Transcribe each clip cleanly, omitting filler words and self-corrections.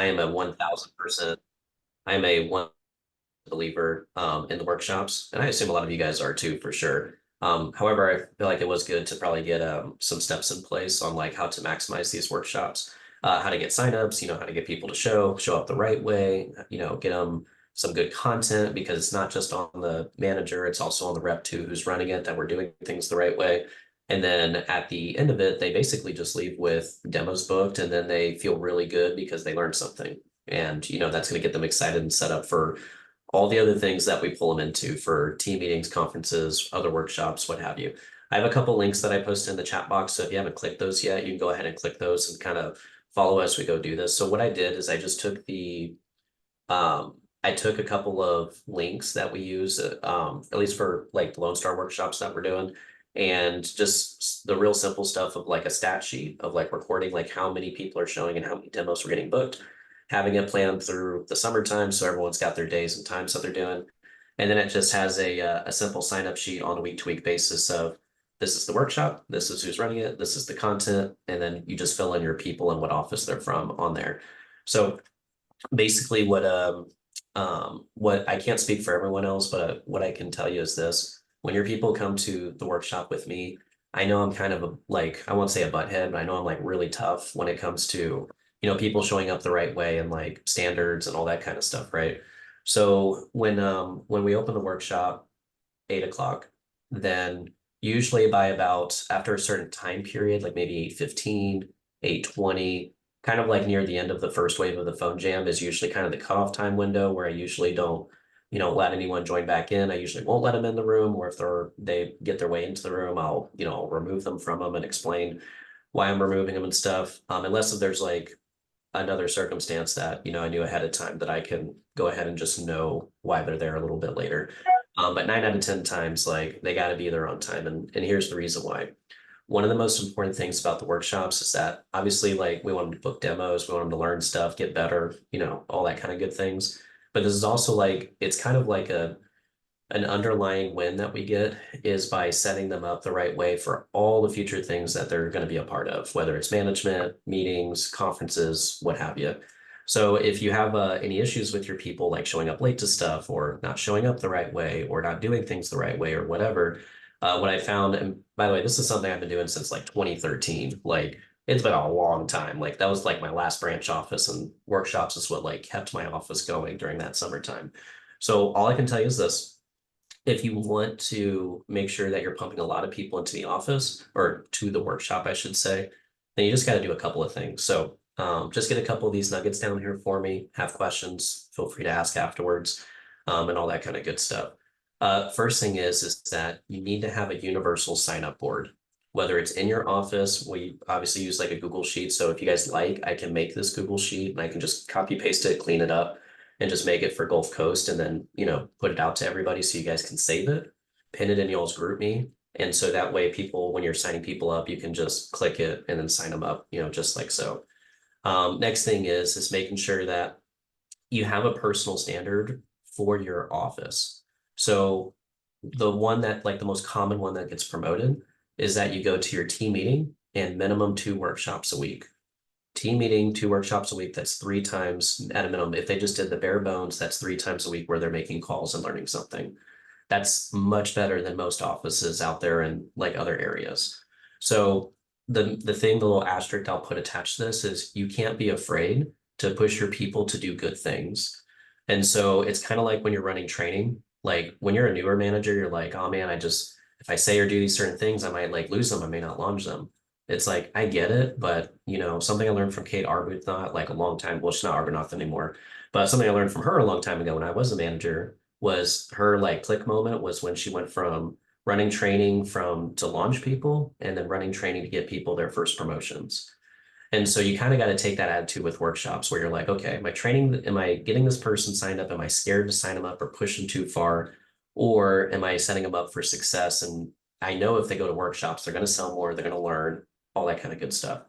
I am a 1000%, I am a one believer in the workshops, and I assume a lot of you guys are too, for sure. However, I feel like it was good to probably get some steps in place on like how to maximize these workshops, how to get signups, how to get people to show up the right way, get them some good content because it's not just on the manager, it's also on the rep too who's running it that we're doing things the right way. And then at the end of it, they basically just leave with demos booked and then they feel really good because they learned something. And that's going to get them excited and set up for all the other things that we pull them into for team meetings, conferences, other workshops, what have you. I have a couple links that I posted in the chat box. So if you haven't clicked those yet, you can go ahead and click those and kind of follow as we go do this. So what I did is I just took I took a couple of links that we use, at least for like the Lone Star workshops that we're doing, and just the real simple stuff of like a stat sheet of like recording like how many people are showing and how many demos are getting booked, having it planned through the summertime so everyone's got their days and times that they're doing. And then it just has a simple sign up sheet on a week to week basis of this is the workshop, this is who's running it, this is the content, and then you just fill in your people and what office they're from on there. So basically what I can't speak for everyone else, but what I can tell you is this: when your people come to the workshop with me, I know I'm kind of like, I won't say a butthead, but I know I'm like really tough when it comes to people showing up the right way and like standards and all that kind of stuff, right? So when we open the workshop 8 o'clock, then usually by about after a certain time period, like maybe 8:15, 8:20, kind of like near the end of the first wave of the phone jam is usually kind of the cutoff time window where I usually don't, let anyone join back in. I usually won't let them in the room, or if they get their way into the room, I'll remove them from them and explain why I'm removing them and stuff. Unless if there's like another circumstance that, I knew ahead of time that I can go ahead and just know why they're there a little bit later. But 9 out of 10 times, like they got to be there on time. And here's the reason why. One of the most important things about the workshops is that obviously, like, we want them to book demos, we want them to learn stuff, get better, all that kind of good things. But this is also like, it's kind of like an underlying win that we get is by setting them up the right way for all the future things that they're going to be a part of, whether it's management, meetings, conferences, what have you. So if you have any issues with your people, like showing up late to stuff or not showing up the right way or not doing things the right way or whatever, what I found, and by the way, this is something I've been doing since like 2013. Like it's been a long time. Like that was like my last branch office, and workshops is what like kept my office going during that summertime. So all I can tell you is this: if you want to make sure that you're pumping a lot of people into the office or to the workshop, I should say, then you just got to do a couple of things. So just get a couple of these nuggets down here for me. Have questions, feel free to ask afterwards, and all that kind of good stuff. First thing is that you need to have a universal sign up board, whether it's in your office. We obviously use like a Google Sheet. So if you guys like, I can make this Google Sheet and I can just copy paste it, clean it up, and just make it for Gulf Coast and then, put it out to everybody so you guys can save it, pin it in y'all's group me. And so that way people, when you're signing people up, you can just click it and then sign them up, just like so. Next thing is making sure that you have a personal standard for your office. So the one that like the most common one that gets promoted is that you go to your team meeting and minimum 2 workshops a week. Team meeting, 2 workshops a week, that's 3 times at a minimum. If they just did the bare bones, that's 3 times a week where they're making calls and learning something. That's much better than most offices out there in like other areas. So the little asterisk I'll put attached to this is you can't be afraid to push your people to do good things. And so it's kind of like when you're running training, like when you're a newer manager, you're like, oh man, if I say or do these certain things, I might like lose them. I may not launch them. It's like, I get it, but something I learned from Kate Arbuthnot like a long time, well, she's not Arbuthnot anymore, but something I learned from her a long time ago when I was a manager was her like click moment was when she went from running training to launch people and then running training to get people their first promotions. And so you kind of got to take that attitude with workshops where you're like, okay, am I getting this person signed up? Am I scared to sign them up or push them too far? Or am I setting them up for success? And I know if they go to workshops, they're going to sell more, they're going to learn all that kind of good stuff.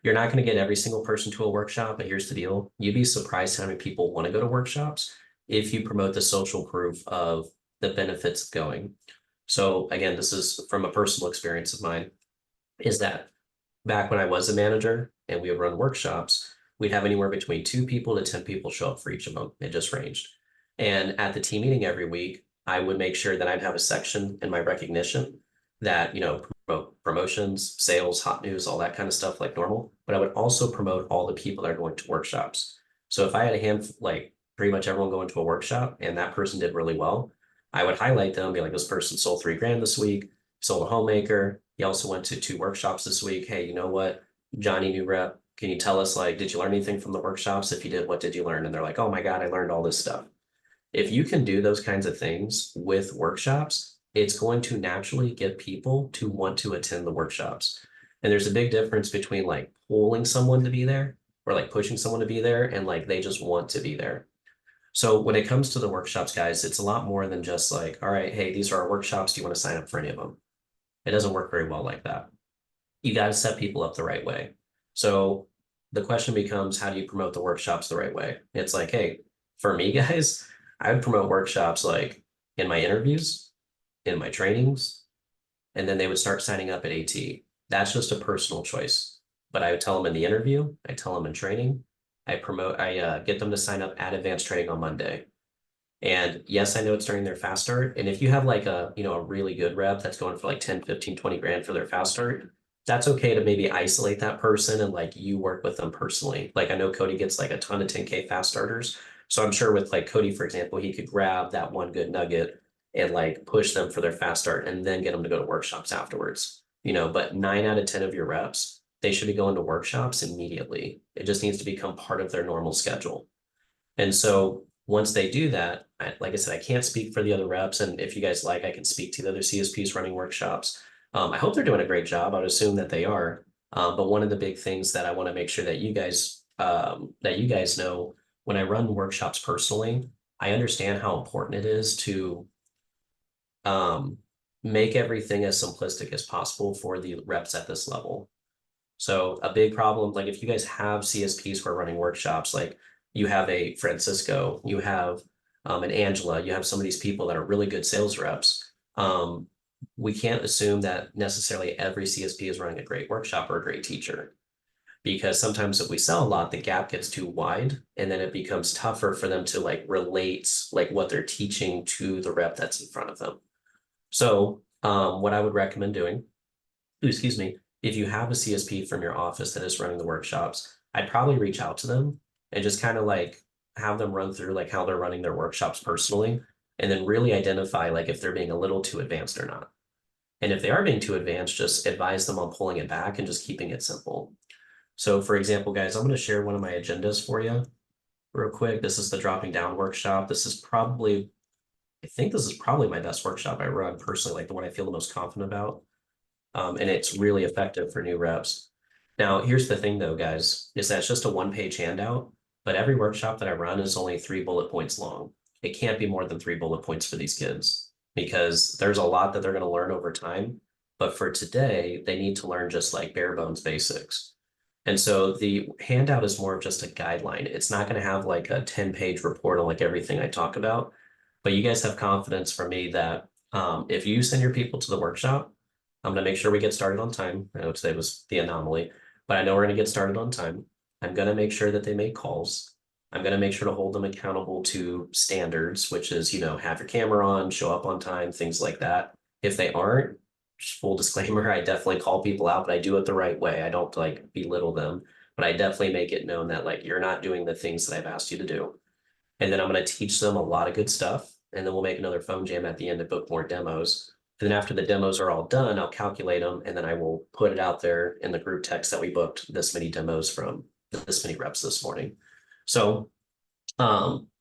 You're not going to get every single person to a workshop, but here's the deal. You'd be surprised how many people want to go to workshops if you promote the social proof of the benefits of going. So again, this is from a personal experience of mine, is that back when I was a manager and we would run workshops, we'd have anywhere between 2 people to 10 people show up for each of them. It just ranged. And at the team meeting every week, I would make sure that I'd have a section in my recognition that, promote promotions, sales, hot news, all that kind of stuff like normal. But I would also promote all the people that are going to workshops. So if I had a handful, like pretty much everyone going to a workshop and that person did really well, I would highlight them, be like, this person sold 3 grand this week, sold a homemaker. He also went to 2 workshops this week. Hey, you know what? Johnny, new rep, can you tell us, like, did you learn anything from the workshops? If you did, what did you learn? And they're like, oh my God, I learned all this stuff. If you can do those kinds of things with workshops, it's going to naturally get people to want to attend the workshops. And there's a big difference between like pulling someone to be there or like pushing someone to be there and like they just want to be there. So when it comes to the workshops, guys, it's a lot more than just like, all right, hey, these are our workshops. Do you want to sign up for any of them? It doesn't work very well like that. You got to set people up the right way. So the question becomes, how do you promote the workshops the right way? It's like, hey, for me, guys, I would promote workshops like in my interviews, in my trainings, and then they would start signing up at AT. That's just a personal choice. But I would tell them in the interview, I tell them in training, I get them to sign up at advanced training on Monday. And yes, I know it's during their fast start. And if you have like a really good rep that's going for like 10, 15, 20 grand for their fast start, that's okay to maybe isolate that person and like you work with them personally. Like I know Cody gets like a ton of 10K fast starters. So I'm sure with like Cody, for example, he could grab that one good nugget and like push them for their fast start and then get them to go to workshops afterwards. But 9 out of 10 of your reps, they should be going to workshops immediately. It just needs to become part of their normal schedule. And so once they do that, like I said, I can't speak for the other reps. And if you guys like, I can speak to the other CSPs running workshops. I hope they're doing a great job. I would assume that they are. But one of the big things that I want to make sure that you guys know, when I run workshops personally, I understand how important it is to um, make everything as simplistic as possible for the reps at this level. So a big problem, like if you guys have CSPs who are running workshops, like you have a Francisco, you have an Angela, you have some of these people that are really good sales reps. We can't assume that necessarily every CSP is running a great workshop or a great teacher, because sometimes if we sell a lot, the gap gets too wide and then it becomes tougher for them to like relate like what they're teaching to the rep that's in front of them. So what I would recommend doing, excuse me, if you have a CSP from your office that is running the workshops, I'd probably reach out to them and just kind of like have them run through like how they're running their workshops personally, and then really identify like if they're being a little too advanced or not. And if they are being too advanced, just advise them on pulling it back and just keeping it simple. So for example, guys, I'm going to share one of my agendas for you real quick. This is the dropping down workshop. I think this is probably my best workshop I run personally, like the one I feel the most confident about. And it's really effective for new reps. Now, here's the thing though, guys, is that it's just a 1-page handout, but every workshop that I run is only 3 bullet points long. It can't be more than 3 bullet points for these kids because there's a lot that they're going to learn over time. But for today, they need to learn just like bare bones basics. And so the handout is more of just a guideline. It's not going to have like a 10-page report on like everything I talk about, but you guys have confidence from me that if you send your people to the workshop, I'm going to make sure we get started on time. I know today was the anomaly, but I know we're going to get started on time. I'm going to make sure that they make calls. I'm going to make sure to hold them accountable to standards, which is, have your camera on, show up on time, things like that. If they aren't, just full disclaimer, I definitely call people out, but I do it the right way. I don't like belittle them, but I definitely make it known that like you're not doing the things that I've asked you to do. And then I'm going to teach them a lot of good stuff. And then we'll make another phone jam at the end to book more demos. And then after the demos are all done, I'll calculate them and then I will put it out there in the group text that we booked this many demos from this many reps this morning. So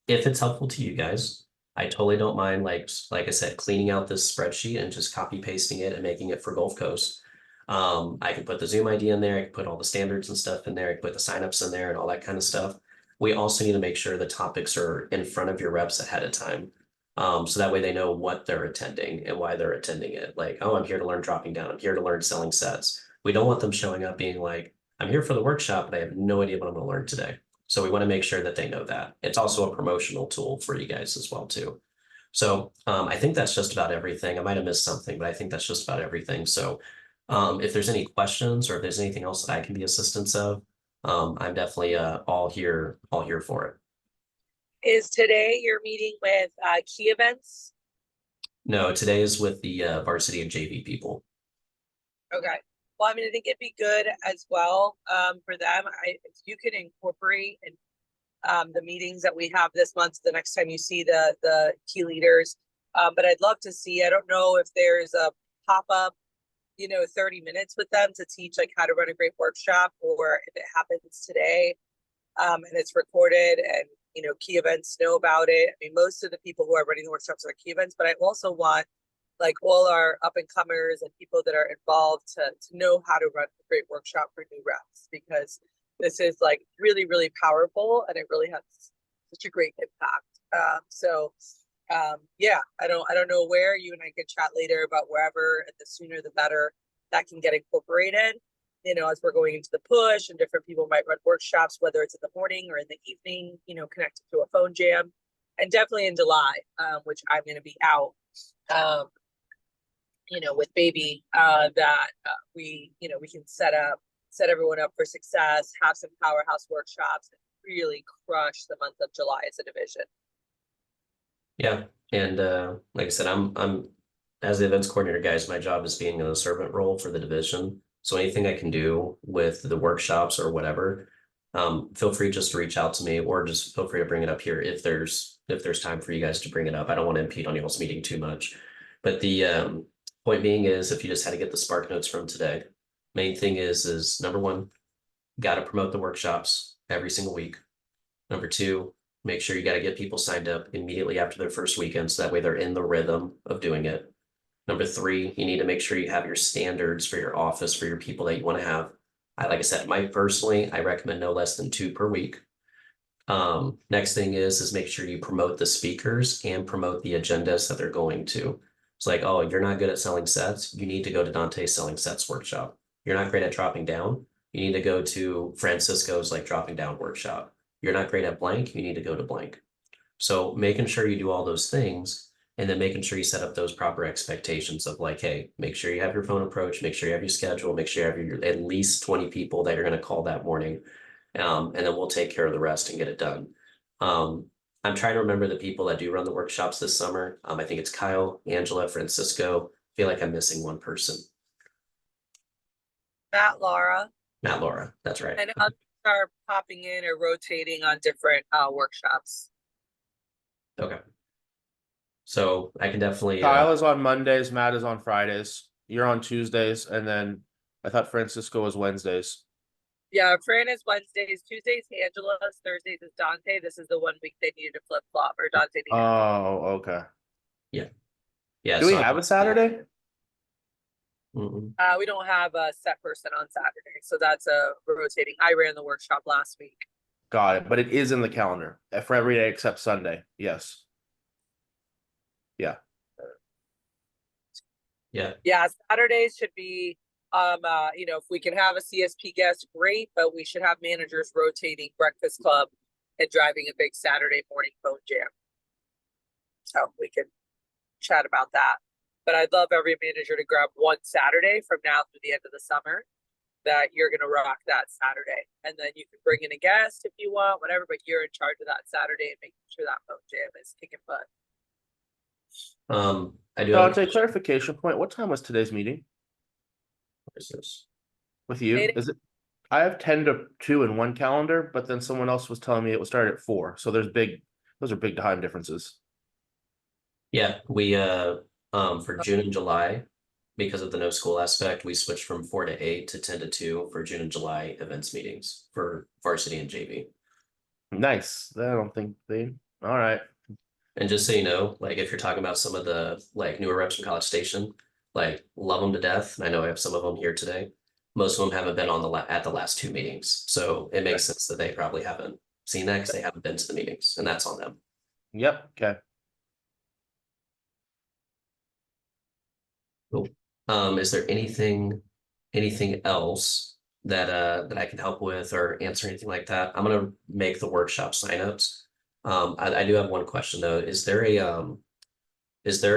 if it's helpful to you guys, I totally don't mind, like I said, cleaning out this spreadsheet and just copy pasting it and making it for Gulf Coast. I can put the Zoom ID in there. I can put all the standards and stuff in there. I can put the signups in there and all that kind of stuff. We also need to make sure the topics are in front of your reps ahead of time. So that way they know what they're attending and why they're attending it. Like, oh, I'm here to learn dropping down. I'm here to learn selling sets. We don't want them showing up being like, I'm here for the workshop, but I have no idea what I'm going to learn today. So we want to make sure that they know that. It's also a promotional tool for you guys as well, too. So I think that's just about everything. I might have missed something, but I think that's just about everything. So if there's any questions or if there's anything else that I can be assistance of, I'm definitely all here for it. Is today your meeting with key events? No, today is with the varsity and JV people. Okay. Well, I mean, I think it'd be good as well for them. If you could incorporate and the meetings that we have this month, the next time you see the key leaders. But I'd love to see. I don't know if there's a pop up, 30 minutes with them to teach like how to run a great workshop, or if it happens today and it's recorded and key events know about it. I mean, most of the people who are running the workshops are key events, but I also want like all our up and comers and people that are involved to know how to run a great workshop for new reps, because this is like really, really powerful and it really has such a great impact. Yeah, I don't know where you and I could chat later about wherever, and the sooner the better that can get incorporated. As we're going into the push, and different people might run workshops, whether it's in the morning or in the evening, connected to a phone jam, and definitely in July, which I'm going to be out. Um, with baby, that we can set everyone up for success, have some powerhouse workshops, and really crush the month of July as a division. Yeah, and like I said, I'm as the events coordinator, guys. My job is being in a servant role for the division. So anything I can do with the workshops or whatever, feel free just to reach out to me, or just feel free to bring it up here if there's time for you guys to bring it up. I don't want to impede on y'all's meeting too much, but the point being is, if you just had to get the spark notes from today, main thing is number one, got to promote the workshops every single week. Number two, make sure you got to get people signed up immediately after their first weekend, so that way they're in the rhythm of doing it. Number three, you need to make sure you have your standards for your office, for your people that you want to have. Like I said, I recommend no less than 2 per week. Next thing is make sure you promote the speakers and promote the agendas that they're going to. It's like, oh, you're not good at selling sets. You need to go to Dante's selling sets workshop. You're not great at dropping down. You need to go to Francisco's like dropping down workshop. You're not great at blank. You need to go to blank. So making sure you do all those things, and then making sure you set up those proper expectations of like, hey, make sure you have your phone approach, make sure you have your schedule, make sure you have your at least 20 people that you're going to call that morning. And then we'll take care of the rest and get it done. Um, I'm trying to remember the people that do run the workshops this summer. I think it's Kyle, Angela, Francisco. I feel like I'm missing one person. Matt, Laura, Not Laura. That's right. and others are popping in or rotating on different workshops. Okay. So I can definitely Kyle is on Mondays, Matt is on Fridays. You're on Tuesdays, and then I thought Francisco was Wednesdays. Yeah, Fran is Wednesdays, Tuesdays Angela's, Thursdays is Dante. This is the one week they needed to flip flop, or Dante needed. Oh, okay. yeah. Yeah. Do we So have a Saturday? We don't have a set person on Saturday, so that's a rotating. I ran the workshop last week. Got it. But it is in the calendar for every day except Sunday. Yes. Yeah. Yeah. Yeah, Saturdays should be if we can have a CSP guest, great, but we should have managers rotating Breakfast Club and driving a big Saturday morning phone jam. So we can chat about that. But I'd love every manager to grab one Saturday from now through the end of the summer that you're gonna rock that Saturday. And then you can bring in a guest if you want, whatever, but you're in charge of that Saturday and making sure that phone jam is kicking butt. I do Dante, clarification point. What time was today's meeting with you? Eight. Is it? I have 10 to 2 in one calendar, but then someone else was telling me it would start at 4. So those are big time differences. Yeah, we for June and July, because of the no school aspect, we switched from 4 to 8 to 10 to 2 for June and July events meetings for varsity and JV. Nice. I don't think they. All right. And just so you know, like if you're talking about some of the like newer reps from College Station, like love them to death. And I know I have some of them here today. Most of them haven't been on at the last 2 meetings, so it makes sense that they probably haven't seen that because they haven't been to the meetings, and that's on them. Yep. Okay. Cool. Is there anything else that I can help with or answer anything like that? I'm gonna make the workshop signups. I do have one question though. Is there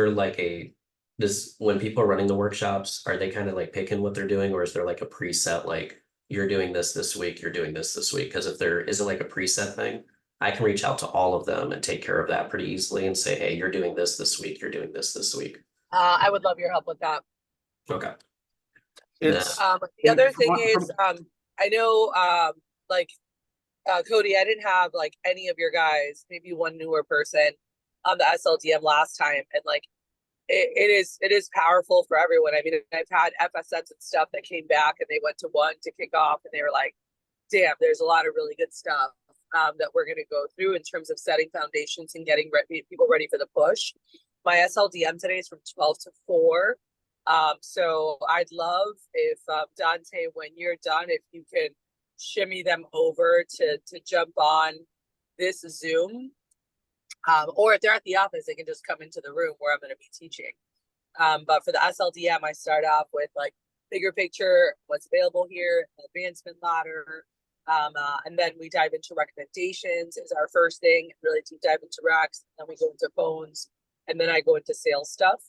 like does when people are running the workshops, are they kind of like picking what they're doing, or is there like a preset like, you're doing this week, you're doing this week. Because if there isn't like a preset thing, I can reach out to all of them and take care of that pretty easily and say, hey, you're doing this week, you're doing this week. I would love your help with that. Okay. It's, The other from thing what- is, I know, like, Cody, I didn't have like any of your guys, maybe one newer person on the SLDM last time. And like, it is powerful for everyone. I mean, I've had FSMs and stuff that came back and they went to one to kick off and they were like, damn, there's a lot of really good stuff that we're going to go through in terms of setting foundations and getting people ready for the push. My SLDM today is from 12 to 4. So I'd love if Dante, when you're done, if you can shimmy them over to jump on this Zoom. Or if they're at the office, they can just come into the room where I'm going to be teaching. But for the SLDM, I start off with like bigger picture, what's available here, advancement ladder. And then we dive into recommendations is our first thing, really deep dive into recs. Then we go into phones, and then I go into sales stuff.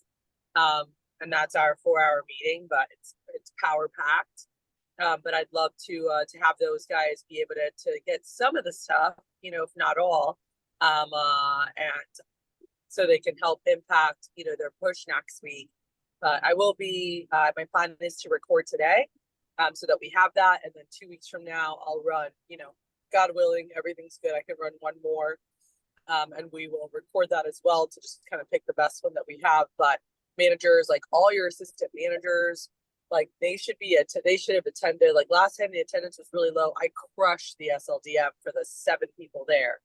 And that's our 4-hour meeting, but it's power packed. But I'd love to have those guys be able to get some of the stuff, you know, if not all, and so they can help impact, you know, their push next week. But I will be, my plan is to record today, so that we have that, and then 2 weeks from now, I'll run, you know, God willing, everything's good, I can run one more, and we will record that as well to just kind of pick the best one that we have. But managers, like all your assistant managers, like they should have attended. Like last time the attendance was really low. I crushed the SLDM for the 7 people there,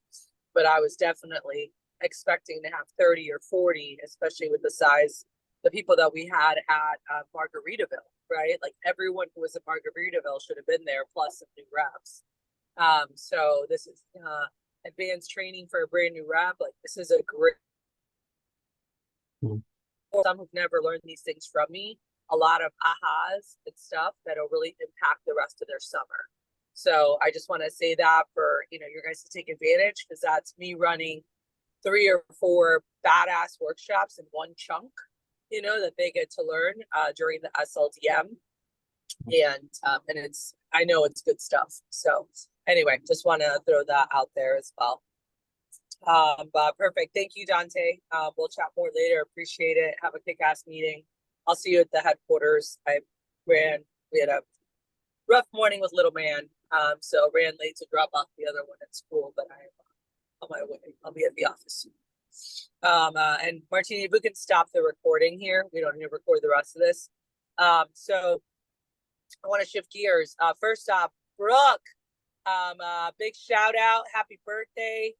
but I was definitely expecting to have 30 or 40, especially with the size, the people that we had at Margaritaville, right? Like everyone who was at Margaritaville should have been there, plus some new reps. So this is advanced training for a brand new rep. Like this is a great, some who've never learned these things from me, a lot of ahas and stuff that'll really impact the rest of their summer. So I just want to say that for, you know, you guys to take advantage, because that's me running 3 or 4 badass workshops in one chunk, you know, that they get to learn during the SLDM. And it's, I know it's good stuff. So anyway, just want to throw that out there as well. But perfect. Thank you, Dante. We'll chat more later. Appreciate it. Have a kick-ass meeting. I'll see you at the headquarters. We had a rough morning with little man. So ran late to drop off the other one at school, but I'm on my way. I'll be at the office soon. And Martini, if we can stop the recording here, we don't need to record the rest of this. So I want to shift gears. First off, Brooke, big shout out. Happy birthday.